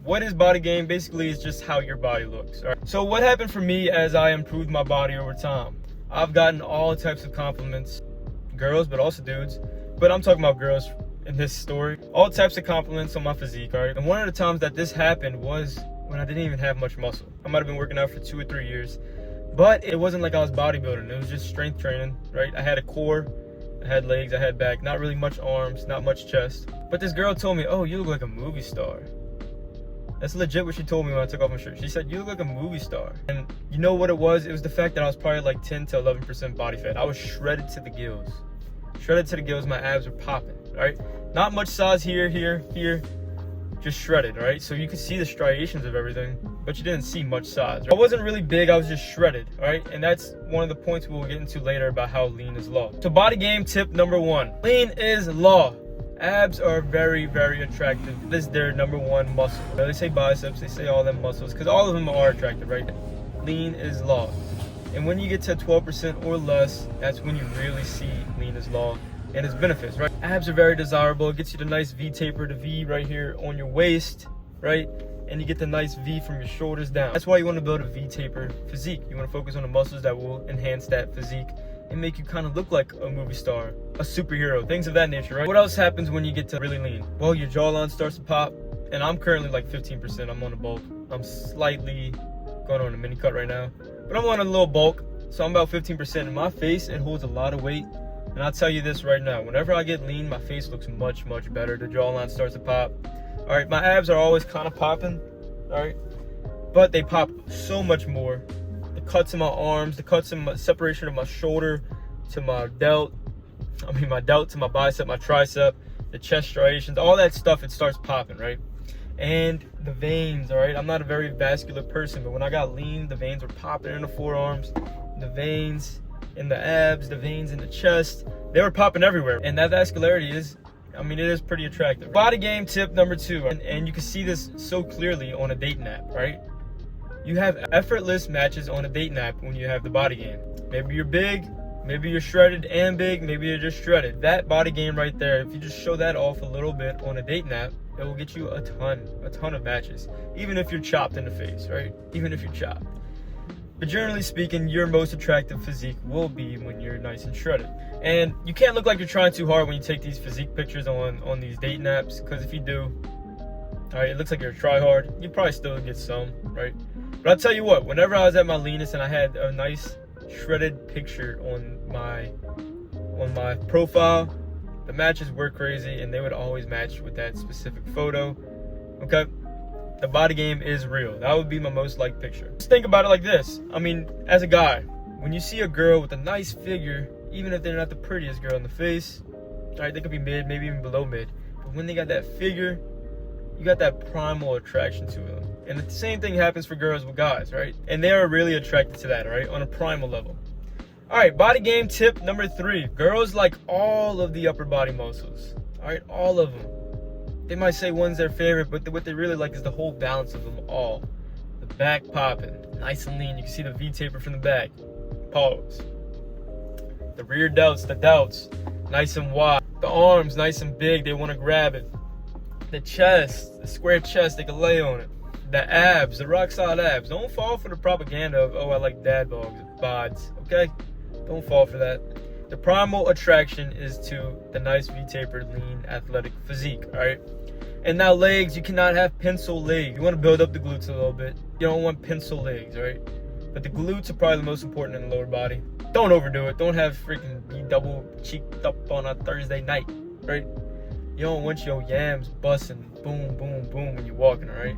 What is body game? Basically, it's just how your body looks. All right? So what happened for me as I improved my body over time? I've gotten all types of compliments, girls, but also dudes. But I'm talking about girls in this story. All types of compliments on my physique, all right? And one of the times that this happened was when I didn't even have much muscle. I might have been working out for 2 or 3 years, but it wasn't like I was bodybuilding. It was just strength training, right? I had a core, I had legs, I had back, not really much arms, not much chest. But this girl told me, oh, you look like a movie star. That's legit what she told me when I took off my shirt. She said, you look like a movie star. And you know what it was? It was the fact that I was probably like 10 to 11% body fat. I was shredded to the gills. Shredded to the gills, my abs were popping, right? Not much size here, just shredded, right? So you could see the striations of everything, but you didn't see much size. Right? I wasn't really big, I was just shredded, right? And that's one of the points we'll get into later about how lean is law. So body game tip number 1, lean is law. Abs are very, very attractive. This is their number 1 muscle. They say biceps, they say all them muscles, because all of them are attractive, right? Lean is law. And when you get to 12% or less, that's when you really see lean is law and its benefits, right? Abs are very desirable. It gets you the nice V taper, the V right here on your waist, right? And you get the nice V from your shoulders down. That's why you want to build a V taper physique. You want to focus on the muscles that will enhance that physique and make you kind of look like a movie star, a superhero, things of that nature, right? What else happens when you get to really lean? Well, your jawline starts to pop, and I'm currently like 15%. I'm on a bulk. I'm slightly going on a mini cut right now, but I'm on a little bulk, so I'm about 15%. In my face, it holds a lot of weight, and I'll tell you this right now, whenever I get lean, my face looks much, much better. The jawline starts to pop. All right, my abs are always kind of popping, all right, but they pop so much more. The cuts in my arms, the cuts in my separation of my shoulder to my delt, my delt to my bicep, my tricep, the chest striations, all that stuff, it starts popping, right? And the veins, all right? I'm not a very vascular person, but when I got lean, the veins were popping in the forearms, the veins in the abs, the veins in the chest, they were popping everywhere. And that vascularity is, it is pretty attractive. Body game tip number 2, and you can see this so clearly on a dating app, right? You have effortless matches on a dating app when you have the body game. Maybe you're big, maybe you're shredded and big, maybe you're just shredded. That body game right there, if you just show that off a little bit on a dating app, it will get you a ton of matches, even if you're chopped in the face, right? Even if you're chopped. But generally speaking, your most attractive physique will be when you're nice and shredded. And you can't look like you're trying too hard when you take these physique pictures on these dating apps, because if you do, all right, it looks like you're a try-hard. You probably still get some, right? But I'll tell you what, whenever I was at my leanest and I had a nice shredded picture on my profile, the matches were crazy, and they would always match with that specific photo, okay? The body game is real. That would be my most liked picture. Just think about it like this. As a guy, when you see a girl with a nice figure, even if they're not the prettiest girl in the face, all right, they could be mid, maybe even below mid, but when they got that figure, you got that primal attraction to them. And the same thing happens for girls with guys, right? And they are really attracted to that, right? On a primal level. All right, body game tip number 3. Girls like all of the upper body muscles, all right? All of them. They might say one's their favorite, but what they really like is the whole balance of them all. The back popping, nice and lean. You can see the V taper from the back. Pause. The rear delts, nice and wide. The arms, nice and big. They want to grab it. The chest, the square chest, they can lay on it. The abs, the rock solid abs. Don't fall for the propaganda of, oh, I like dad bods, okay? Don't fall for that. The primal attraction is to the nice V-tapered, lean, athletic physique, all right? And now legs, you cannot have pencil legs. You want to build up the glutes a little bit. You don't want pencil legs, all right? But the glutes are probably the most important in the lower body. Don't overdo it. Don't have freaking be double cheeked up on a Thursday night, right? You don't want your yams busting, boom, boom, boom when you're walking, all right?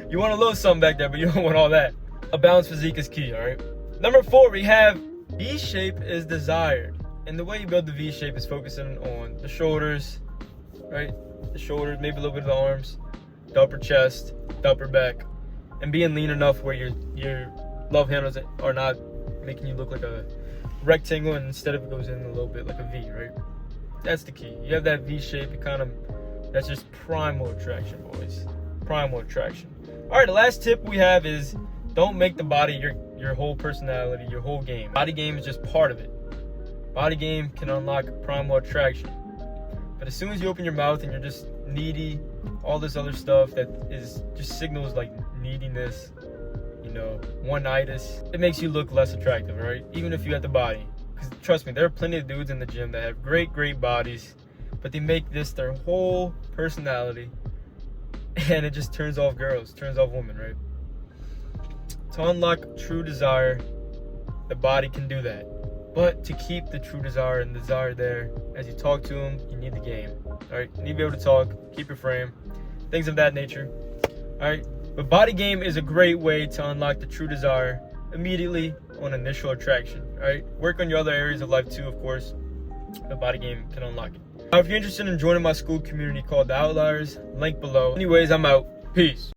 You want a little something back there, but you don't want all that. A balanced physique is key, all right? Number 4, we have V shape is desired. And the way you build the V shape is focusing on the shoulders, right? The shoulders, maybe a little bit of the arms, the upper chest, the upper back, and being lean enough where your love handles are not making you look like a rectangle, and instead of it goes in a little bit like a V, right? That's the key. You have that V shape, that's just primal attraction, boys. Primal attraction. All right, the last tip we have is don't make the body your whole personality, your whole game. Body game is just part of it. Body game can unlock primal attraction. But as soon as you open your mouth and you're just needy all this other stuff that is just signals like neediness, one-itis. It makes you look less attractive, right? Even if you got the body. Because trust me, there are plenty of dudes in the gym that have great bodies, but they make this their whole personality, and it just turns off girls, turns off women, right? To unlock true desire, the body can do that. But to keep the true desire and desire there, as you talk to them, you need the game. Alright, you need to be able to talk, keep your frame, things of that nature. Alright, but body game is a great way to unlock the true desire immediately on initial attraction. Alright, work on your other areas of life too, of course. The body game can unlock it. Now, if you're interested in joining my school community called The Outliers, link below. Anyways, I'm out. Peace.